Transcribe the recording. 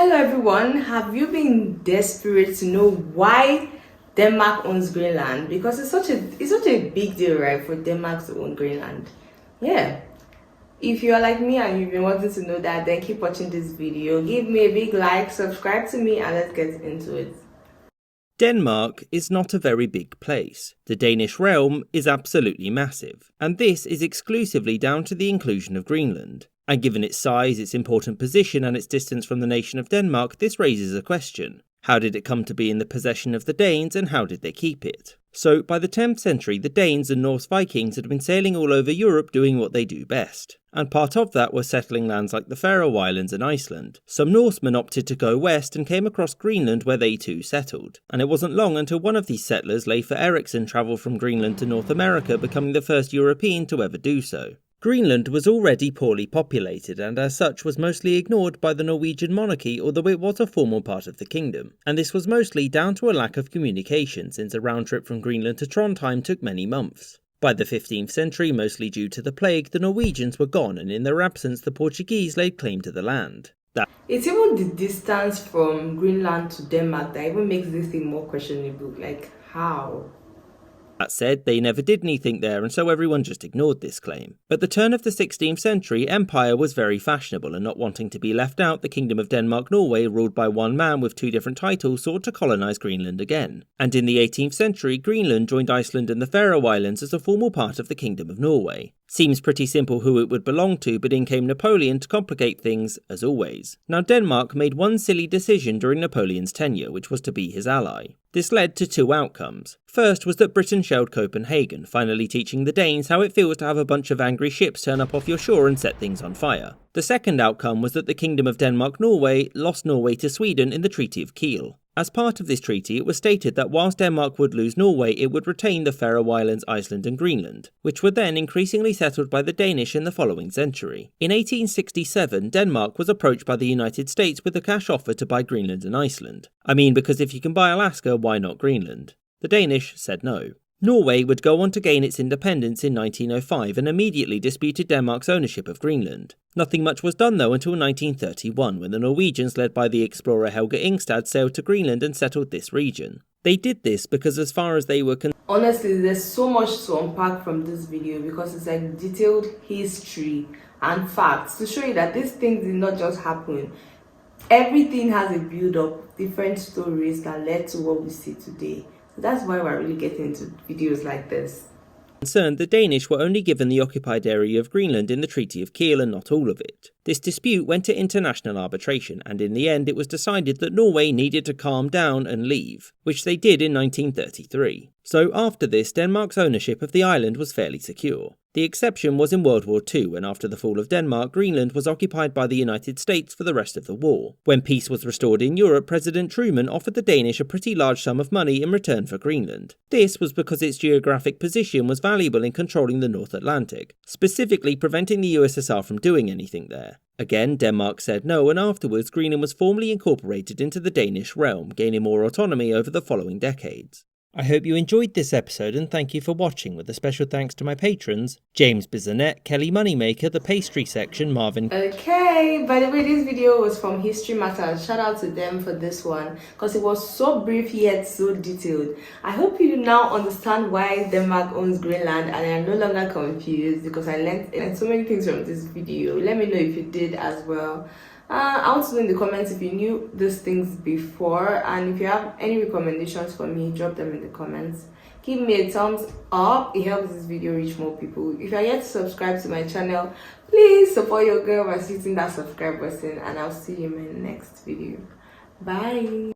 Hello everyone, have you been desperate to know why Denmark owns Greenland? Because it's such a big deal, right, for Denmark to own Greenland. Yeah. If you are like me and you've been wanting to know that, then keep watching this video. Give me a big like, subscribe to me, and let's get into it. Denmark is not a very big place. The Danish realm is absolutely massive, and this is exclusively down to the inclusion of Greenland. And given its size, its important position, and its distance from the nation of Denmark, this raises a question. How did it come to be in the possession of the Danes, and how did they keep it? So, by the 10th century, the Danes and Norse Vikings had been sailing all over Europe doing what they do best. And part of that was settling lands like the Faroe Islands and Iceland. Some Norsemen opted to go west and came across Greenland, where they too settled. And it wasn't long until one of these settlers, Leif Erikson, travelled from Greenland to North America, becoming the first European to ever do so. Greenland was already poorly populated and as such was mostly ignored by the Norwegian monarchy, although it was a formal part of the kingdom. And this was mostly down to a lack of communication, since a round trip from Greenland to Trondheim took many months. By the 15th century, mostly due to the plague, the Norwegians were gone, and in their absence the Portuguese laid claim to the land. It's even the distance from Greenland to Denmark that even makes this thing more questionable. Like, how? That said, they never did anything there, and so everyone just ignored this claim. At the turn of the 16th century, empire was very fashionable, and not wanting to be left out, the Kingdom of Denmark-Norway, ruled by one man with two different titles, sought to colonise Greenland again. And in the 18th century, Greenland joined Iceland and the Faroe Islands as a formal part of the Kingdom of Norway. Seems pretty simple who it would belong to, but in came Napoleon to complicate things, as always. Now Denmark made one silly decision during Napoleon's tenure, which was to be his ally. This led to two outcomes. First was that Britain shelled Copenhagen, finally teaching the Danes how it feels to have a bunch of angry ships turn up off your shore and set things on fire. The second outcome was that the Kingdom of Denmark-Norway lost Norway to Sweden in the Treaty of Kiel. As part of this treaty, it was stated that whilst Denmark would lose Norway, it would retain the Faroe Islands, Iceland and Greenland, which were then increasingly settled by the Danish in the following century. In 1867, Denmark was approached by the United States with a cash offer to buy Greenland and Iceland. I mean, because if you can buy Alaska, why not Greenland? The Danish said no. Norway would go on to gain its independence in 1905 and immediately disputed Denmark's ownership of Greenland. Nothing much was done though until 1931, when the Norwegians, led by the explorer Helge Ingstad, sailed to Greenland and settled this region. They did this because as far as they were concerned, honestly, there's so much to unpack from this video because it's like detailed history and facts to show you that these things did not just happen. Everything has a build-up, different stories that led to what we see today. So that's why we're really getting into videos like this. The Danish were only given the occupied area of Greenland in the Treaty of Kiel and not all of it. This dispute went to international arbitration, and in the end it was decided that Norway needed to calm down and leave, which they did in 1933. So after this, Denmark's ownership of the island was fairly secure. The exception was in World War II, when after the fall of Denmark, Greenland was occupied by the United States for the rest of the war. When peace was restored in Europe, President Truman offered the Danish a pretty large sum of money in return for Greenland. This was because its geographic position was valuable in controlling the North Atlantic, specifically preventing the USSR from doing anything there. Again, Denmark said no, and afterwards Greenland was formally incorporated into the Danish realm, gaining more autonomy over the following decades. I hope you enjoyed this episode and thank you for watching, with a special thanks to my patrons, James Bizanet, Kelly Moneymaker, the pastry section, Marvin. Okay, by the way, this video was from History Matters. Shout out to them for this one because it was so brief yet so detailed. I hope you now understand why Denmark owns Greenland and I am no longer confused because I learned so many things from this video. Let me know if you did as well. I want to know in the comments if you knew these things before, and if you have any recommendations for me, drop them in the comments. Give me a thumbs up, it helps this video reach more people. If you are yet to subscribe to my channel, please support your girl by hitting that subscribe button, and I'll see you in my next video. Bye.